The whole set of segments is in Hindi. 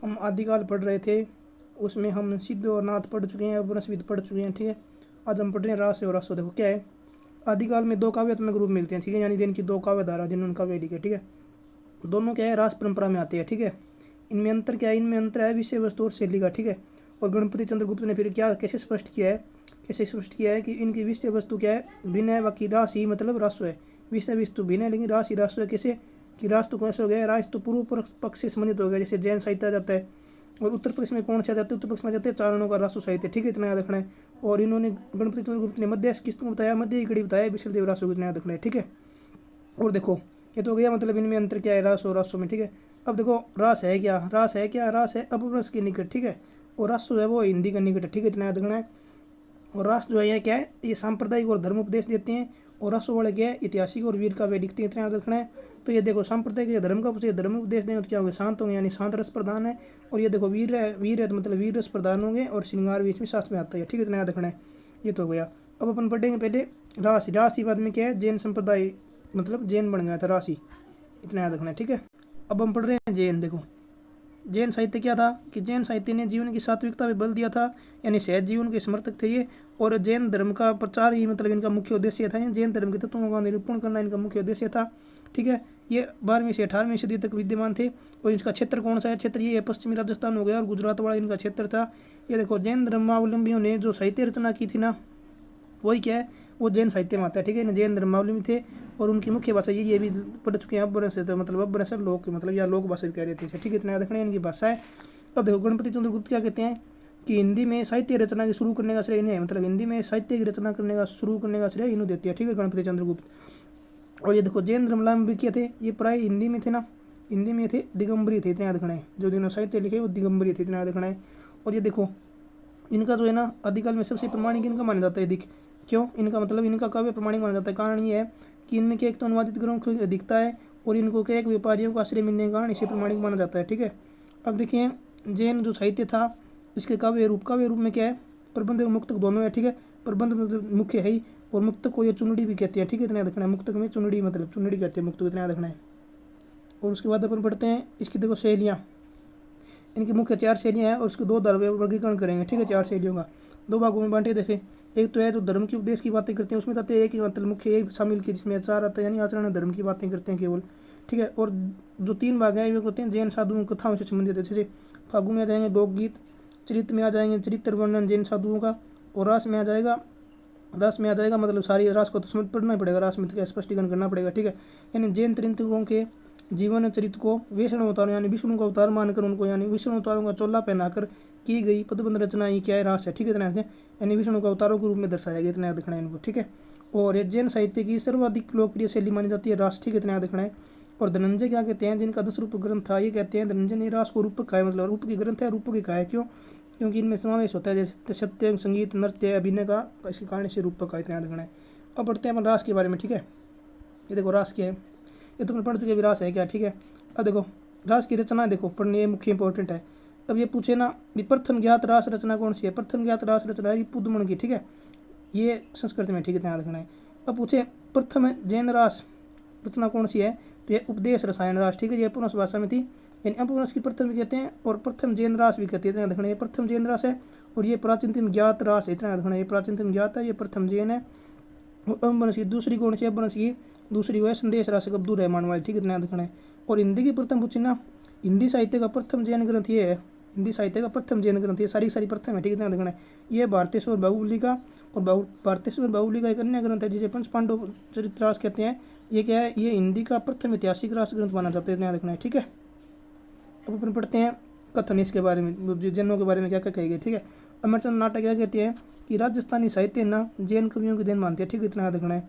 हम आदिकाल पढ़ रहे थे, उसमें हम सिद्ध और नाथ पढ़ चुके हैं, अपभ्रंश पढ़ चुके हैं। ठीक है, आज हम पढ़ रहे हैं रास और रसो। देखो क्या है, आदिकाल में दो काव्यात्मक रूप मिलते हैं। ठीक है, यानी जिनकी दो काव्य धारा जिन्होंने काव्य लिखे। ठीक है, दोनों क्या है, रास परंपरा में आते हैं। ठीक है, इनमें अंतर क्या है, इनमें अंतर है विषय वस्तु और शैली का। ठीक है, और गणपति चंद्रगुप्त ने फिर क्या कैसे स्पष्ट किया है कि इनकी विषय वस्तु क्या है, भिन्न है, बाकी रास ही मतलब रासो है। विषय वस्तु भिन्न है लेकिन रास ही रासो है। कैसे कि रास तो कैसे हो गया, रास तो पूर्व पक्ष से संबंधित हो गया, जैसे जैन साहित्य आ जाता है। और उत्तर पक्ष में कौन सा जाता है, उत्तर पक्ष में जाते हैं चारणों का रासो साहित्य। ठीक है, इतना याद रखना है। और इन्होंने गणपति चंद्रगुप्त ने मध्य किस्तों बताया, मध्य की कड़ी बताया, विशलदेव रासो को इतना याद रखना है। ठीक है, और देखो ये तो हो गया मतलब इनमें अंतर क्या है रास और रासो में। ठीक है, अब देखो रास है क्या, रास है अपभ्रंश के निकट। ठीक है, और रासो है वो हिंदी के निकट है। ठीक है, इतना याद रखना है। और रास जो है ये क्या है, ये सांप्रदायिक और धर्म उपदेश देते हैं। और रसो वाले क्या है, ऐतिहासिक और वीर काव्य लिखते हैं। इतना याद रखना है। तो ये देखो सांप्रदायिक या धर्म का पूछे, धर्म उपदेश देंगे तो क्या होंगे, शांत होंगे, यानी शांत रस प्रधान है। और ये देखो वीर है तो मतलब वीर रस प्रधान होंगे, और श्रृंगार बीच में शास्त्र में आता है। ठीक है, इतना याद रखना है। ये तो हो गया। अब अपन पढ़ेंगे पहले राशि। राशि बाद में क्या है, जैन संप्रदाय मतलब जैन बन गया था राशि, इतना याद रखना है। ठीक है, अब हम पढ़ रहे हैं जैन। देखो जैन साहित्य क्या था कि जैन साहित्य ने जीवन की सात्विकता पे बल दिया था, यानी सहज जीवन के समर्थक थे ये। और जैन धर्म का प्रचार ही मतलब इनका मुख्य उद्देश्य था। जैन धर्म के तत्वों का निरूपण करना इनका मुख्य उद्देश्य था। ठीक है, ये 12वीं से 18वीं सदी तक विद्यमान थे। और इसका क्षेत्र कौन सा है, क्षेत्र ये पश्चिमी राजस्थान हो गया, और गुजरात वाला इनका क्षेत्र था। ये देखो जैन धर्मावलंबियों ने जो साहित्य रचना की थी ना, वही क्या है, वो जैन साहित्य में आता है। ठीक है, जैन धर्मावलंबी थे, और उनकी मुख्य भाषा ये भी पढ़ चुके हैं अपभ्रंश से, तो मतलब अपभ्रंश लोक मतलब या लोक भाषा भी कह देते हैं। ठीक है, इतना याद रखना है, इनकी भाषा है। अब देखो गणपति चंद्रगुप्त क्या कहते हैं कि हिंदी में साहित्य रचना की शुरू करने का श्रेय इन्हें है, मतलब हिंदी में साहित्य की रचना शुरू करने का श्रेय इन्हों देते हैं। ठीक है, गणपति चंद्रगुप्त। और ये देखो जैन धर्मावलंबी क्या थे, ये प्राय हिंदी में थे ना, हिंदी में थे, दिगंबरी थे, इतना याद रखना है। जो जिन्होंने साहित्य लिखे वो दिगंबरी थे, इतना याद रखना है। और ये देखो इनका जो है ना आदिकाल में सबसे प्रमाणिक इनका माना जाता है अधिक। क्यों, इनका मतलब इनका काव्य प्रमाणिक माना जाता है। कारण ये है कि इनमें क्या एक तो अनुवादित ग्रंथ दिखता है, और इनको क्या एक व्यापारियों का आश्रय मिलने के कारण इसे प्रमाणिक माना जाता है। ठीक है, अब देखिए जैन जो साहित्य था इसके काव्य रूप में क्या है, प्रबंध और मुक्तक दोनों है। ठीक है, प्रबंध मतलब मुख्य है ही, और मुक्तक को ये चुनड़ी भी कहते हैं। ठीक है, इतना याद रखना है। मुक्तक में चुनड़ी मतलब चुनड़ी कहते हैं मुक्तक, इतना याद रखना है। और उसके बाद अपन पढ़ते हैं इसकी देखो शैलियाँ। इनकी मुख्य 4 शैलियाँ हैं, और उसके 2 वर्गीकरण करेंगे। ठीक है, 4 शैलियों का 2 भागों में बांटे। देखें, एक तो है जो धर्म के उपदेश की बातें करते हैं, उसमें कहते हैं कि मतलब मुख्य एक शामिल की जिसमें आचार आता है, यानी आचरण धर्म की बातें करते हैं केवल। ठीक है, और जो 3 भाग हैं वे होते हैं जैन साधुओं कथाओं से संबंधित है। जैसे फागु में आ जाएंगे लोकगीत, चरित्र में आ जाएंगे चरित्र वर्णन जैन साधुओं का, और रास में आ जाएगा मतलब सारी रास को तो समझ पढ़ना ही पड़ेगा, रास में तो स्पष्टीकरण करना पड़ेगा। ठीक है, यानी जैन तीर्थंकरों के जीवन चरित्र को वैष्णव अवतारों यानी विष्णु का अवतार मानकर उनको यानी विष्णु अवतारों का चोला पहनाकर की गई पदबंध रचना ही क्या है, रास है। ठीक है, इतना यानी विष्णु का अवतारों के रूप में दर्शाया गया, इतना याद रखना है इनको। ठीक है, और ये जैन साहित्य की सर्वाधिक लोकप्रिय शैली मानी जाती है रास। ठीक है, इतना याद रखना है। और धनंजय क्या कहते हैं, जिनका 10 रूप ग्रंथ था, ये कहते हैं धनंजय ने रास को रूपक कहा है, मतलब रूप की ग्रंथ है, रूपक कहा है। क्यों, क्योंकि इनमें समावेश होता है जैसे सत्य संगीत नृत्य अभिनय का, इसके कारण से रूपक का, इतना याद रखना है। अब पढ़ते हैं अपन रास के बारे में। ठीक है, ये देखो रास क्या है, ये तो पढ़ चुके रास है क्या। ठीक है, अब देखो रास की रचना देखो पढ़ने, ये मुख्य इंपॉर्टेंट है। अब ये पूछे ना कि प्रथम ज्ञात रास रचना कौन सी है, प्रथम ज्ञात रास रचना है पुदमण की। ठीक है, ये संस्कृत में। ठीक है, ध्यान रखना है। अब पूछे प्रथम जैन रास रचना कौन सी है, तो ये उपदेश रसायन रास। ठीक है, ये अपभ्रंश भाषा में थी, यानी अपभ्रंश की प्रथम भी कहते हैं, और प्रथम जैन रास भी कहते हैं। इतना देखना, ये प्रथम जैन रास है, और ये प्राचीनतम ज्ञात रास है। इतना देखना, ये प्राचीनतम ज्ञात है, ये प्रथम जैन है। और अपभ्रंश की दूसरी कौन सी, अपभ्रंश की दूसरी वो है संदेश रास अब्दुल रहमान वाली। ठीक है, इतना देखना है। और हिंदी की प्रथम पूछी ना, हिंदी साहित्य का प्रथम जैन ग्रंथ ये है, हिंदी साहित्य का प्रथम जैन ग्रंथ ये सारी प्रथम है। ठीक है, इतना देखना है। ये भारतेश्वर बाहुबली का, और भारतेश्वर बाहुबली का एक अन्य ग्रंथ है जिसे पंच पांडव चरित्र रास कहते हैं। ये क्या है, ये हिंदी का प्रथम ऐतिहासिक रास ग्रंथ माना जाता है, इतना देखना है। ठीक है, अब अपन पढ़ते हैं कथन इसके बारे में, जैनों के बारे में क्या क्या कहेंगे। ठीक है, अमरचंद नाटक क्या कहते हैं कि राजस्थानी साहित्य ना जैन कवियों की देन मानते हैं। ठीक है, इतना देखना है।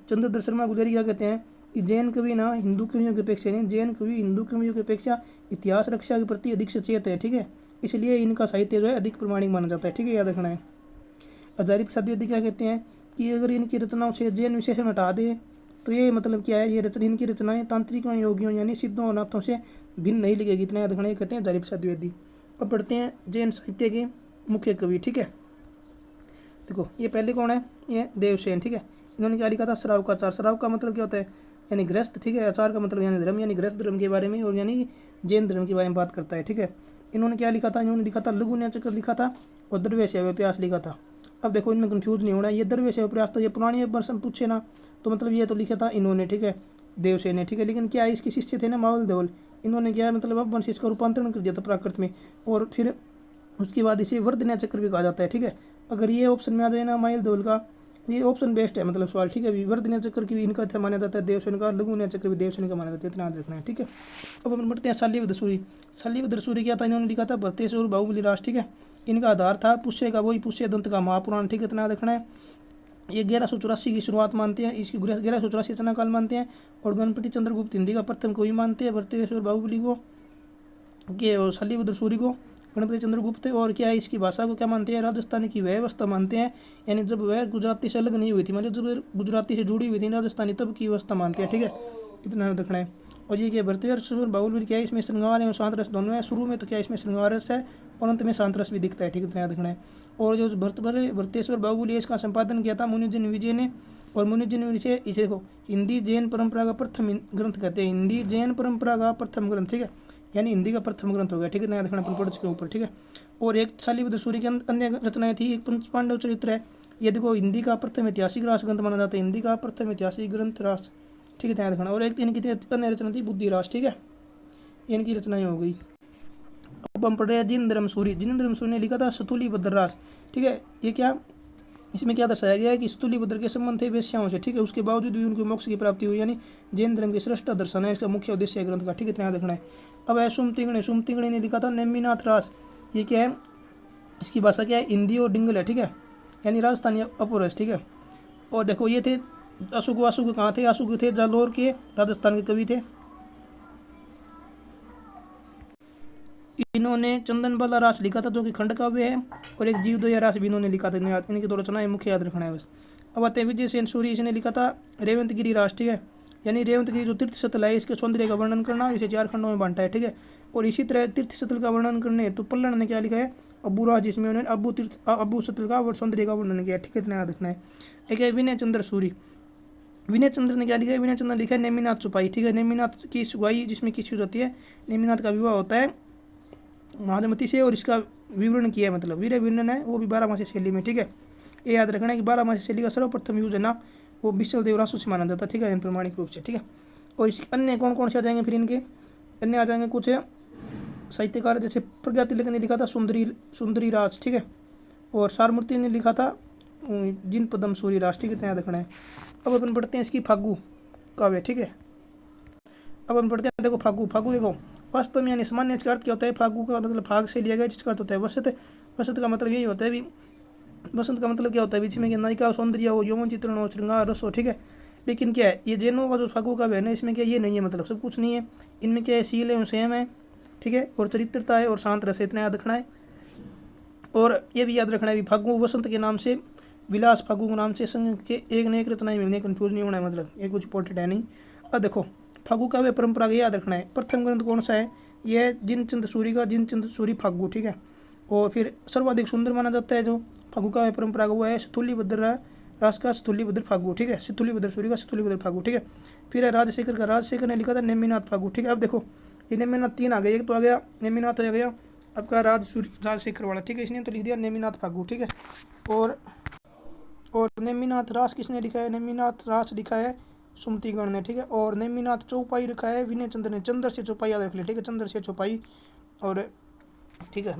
चंद्रधर शर्मा गुजरी क्या कहते हैं कि जैन कवि ना हिंदू कवियों की अपेक्षा नहीं, जैन कवि हिंदू कवियों की अपेक्षा इतिहास रक्षा के प्रति अधिक सचेत है। ठीक है, इसलिए इनका साहित्य जो है अधिक प्रमाणिक माना जाता है। ठीक है, याद रखना है। हजारी प्रसाद द्विवेदी क्या कहते हैं कि अगर इनकी रचनाओं से जैन विशेषण हटा दे तो ये मतलब क्या है, ये इनकी रचनाएं तांत्रिकों योगियों यानी सिद्धों और नाथों से भिन्न नहीं लिखेगी। इतना याद रखना, ये कहते हैं हजारी प्रसाद द्विवेदी। अब पढ़ते हैं जैन साहित्य के मुख्य कवि। ठीक है, देखो ये पहले कौन है, ये देवसेन। ठीक है, इन्होंने क्या लिखा था, श्रावकाचार। श्राव का मतलब क्या होता है, यानी गृहस्थ, ठीक है। आचार का मतलब यानी धर्म, यानी गृहस्थ धर्म के बारे में, और यानी जैन धर्म के बारे में बात करता है, ठीक है। इन्होंने क्या लिखा था, इन्होंने लिखा था लघु न्याय चक्र लिखा था, और द्रव्य सेवा प्रयास लिखा था। अब देखो इनमें कंफ्यूज नहीं होना, ये द्रव्य सेवा प्रयास था, ये पुरानी वर्षन पूछे ना, तो मतलब ये तो लिखा था इन्होंने, ठीक है, देवसेन ने, ठीक है। लेकिन क्या है, इसके शिष्य थे ना मावल देवल, इन्होंने क्या है मतलब अब वंश इसका रूपांतरण कर दिया था प्राकृत में, और फिर उसके बाद इसे वर्धन्या चक्र भी कहा जाता है, ठीक है। अगर ये ऑप्शन में आ जाए ना माइल देवल का, ये ऑप्शन बेस्ट है मतलब सवाल, ठीक है। अभी वर्धन्या चक्र की भी इनका था माना जाता है देवसेन का, लघु न्याय चक्र भी देवसेन का माना जाता है, इतना याद रखना है, ठीक है। अब अपन बढ़ते हैं शल्यवध सूरी। शल्यवध सूरी क्या था, इन्होंने लिखा था भरतेश्वर बाहुबली राज, ठीक है। इनका आधार था पुष्य का, वही पुष्य दंत का महापुराण, ठीक है, इतना याद रखना है। ये 1184 की शुरुआत मानते हैं, इसकी 1184 रचना काल मानते हैं, और गणपति चंद्रगुप्त हिंदी का प्रथम कवि मानते हैं भरतेश्वर बाहुबली को, के शल्यवध सूरी को गणपति चंद्रगुप्त। और क्या है, इसकी भाषा को क्या मानते हैं, राजस्थानी की व्यवस्था मानते हैं, यानी जब वह गुजराती से अलग नहीं हुई थी, मतलब जब गुजराती से जुड़ी हुई थी राजस्थानी, तब की व्यवस्था मानते हैं, ठीक है, इतना याद रखना है। और ये क्या भरतेश्वर बाहुबली क्या है, इसमें श्रृंगार है और शांत रस दोनों है। शुरू में तो क्या इसमें श्रृंगार रस है, और अंत में शांत रस भी दिखता है, ठीक है, इतना याद रखना है। और जो भरतेश्वर बाहुबली है, इसका संपादन किया था मुनिजन विजय ने, और मुनिजन विजय इसे को हिंदी जैन परंपरा का प्रथम ग्रंथ कहते हैं, हिंदी जैन परंपरा का प्रथम ग्रंथ, ठीक है, यानी हिंदी का प्रथम ग्रंथ हो गया, ठीक है, नया देखना अपन पढ़ चुके ऊपर, ठीक है। और एक शल्यवध सूरी की अन्य रचनाएं थी, एक पंच पांडव चरित्र है, ये देखो हिंदी का प्रथम ऐतिहासिक रास ग्रंथ माना जाता है, हिंदी का प्रथम ऐतिहासिक ग्रंथ रास, ठीक है, ध्यान रखना। और एक इनकी अन्य रचना थी बुद्धि रास, ठीक है, इनकी रचनाएं हो गई। अब हम पढ़ रहे हैं जिनेंद्र सूरी। जिनेंद्र सूरी ने लिखा था स्तुलिभद्र रास, ठीक है। ये क्या, इसमें क्या दर्शाया गया है कि स्तुलिभद्र के संबंध थे वेश्याओं से, ठीक है, उसके बावजूद भी उनको मोक्ष की प्राप्ति हुई, यानी जैन धर्म की श्रेष्ठ दर्शन है, इसका मुख्य उद्देश्य है ग्रंथ का, ठीक है, ध्यान रखना है। अब है सुमतिगणे ने लिखा था नेमिनाथ रास। ये क्या है, इसकी भाषा क्या है, हिंदी और डिंगल है, ठीक है, यानी राजस्थानी अपौरस, ठीक है। और देखो ये थे अशोक कहाँ थे, अशोक थे जालोर के, राजस्थान के कवि थे। इन्होंने चंदनबाला रास लिखा था, जो कि खंड काव्य है, और एक जीवदया रास भी इन्होंने लिखा था, इनकी दो रचनाएं मुख्य याद रखना है बस। अब आते हैं विजय सेन सूरी, इसने लिखा था रेवंतगिरी रास, ठीक है, यानी रेवंतगिरी जो तीर्थ स्थल है, इसके सौंदर्य का वर्णन करना, इसे 4 खंडों में बांटा है, ठीक है। और इसी तरह तीर्थ स्थल का वर्णन करने तो पल्लड़ ने क्या लिखा है, अब्बू राज, जिसमें उन्होंने अब्बू स्थल का सौंदर्य का वर्णन किया, ठीक है, इतना याद रखना है। एक है विनय चंद्र सूरी। विनय चंद्र ने क्या लिखा है, विनय चंद्र लिखा है नेमिनाथ चौपाई, ठीक है, नेमिनाथ की सुगाई जिसमें किसी होती है, नेमिनाथ का विवाह होता है महादमती से, और इसका विवरण किया है, मतलब वीर विवरण है, वो भी 12 शैली में, ठीक है। ये याद रखना है कि 12 शैली का सर्वप्रथम यूज है ना, वो विशल देवरासु से माना जाता है, ठीक है, प्रमाणिक रूप से, ठीक है। और इसके अन्य कौन कौन से आ जाएंगे फिर, इनके अन्य आ जाएंगे कुछ साहित्यकार, जैसे प्रज्ञा तिलक ने लिखा था सुंदरी राज, ठीक है, और सारमूर्ति ने लिखा था जिन पदम सूरी राज, ठीक है, इतना याद रखना है। अब अपन पढ़ते हैं इसकी फागु काव्य, ठीक है। अब हम पढ़ते हैं, देखो फागु देखो वास्तव में यानी सामान्य का अर्थ क्या होता है, फागु का मतलब फाग से लिया गया, जिसका अर्थ होता है वसंत। वसंत का मतलब यही होता है भी, वसंत का मतलब क्या होता है, जिसमें कि नायिका सौंदर्य हो, यौवन चित्रण हो, श्रृंगार रस हो, ठीक है। लेकिन क्या है, ये जैनों का जो फागु का है ना, इसमें क्या ये नहीं है, मतलब सब कुछ नहीं है, इनमें क्या है, शील है, संयम है, ठीक है, और चरित्रता है, और शांत रस है, इतना याद रखना है। और ये भी याद रखना है भी फागु वसंत के नाम से, विलास फागु के नाम से संघ के एक न एक रचनाएं मिलने, कंफ्यूज नहीं होना है, मतलब ये कुछ इंपॉर्टेंट है नहीं। अब देखो फागु काव्य परंपरा का याद रखना है, प्रथम ग्रंथ कौन सा है, यह है जिनचंद सूरी का, जिनचंद सूरी फागु, ठीक है। और फिर सर्वाधिक सुंदर माना जाता है जो फागु काव्य परंपरा का, वो है स्थूलिभद्र रास का स्थूलिभद्र फागु, ठीक है, स्थूलिभद्र सूरी का स्थूलिभद्र फागु, ठीक है। फिर है राजशेखर का, राजशेखर ने लिखा था नेमिनाथ फागु, ठीक है। अब देखो ये नेमिनाथ 3 आ गए, एक तो आ गया नेमिनाथ आ गया, अब का राजशेखर वाला, ठीक है, इसने तो लिख दिया नेमिनाथ फागु, ठीक है। और नेमिनाथ रास किसने लिखा है, नेमिनाथ रास लिखा है सुमतिगण ने, ठीक है। और नेमिनाथ चौपाई रखा है विनय चंद्र ने, चंद्र से चौपाई याद रख ले, ठीक है, चंद्र से चौपाई, और ठीक है।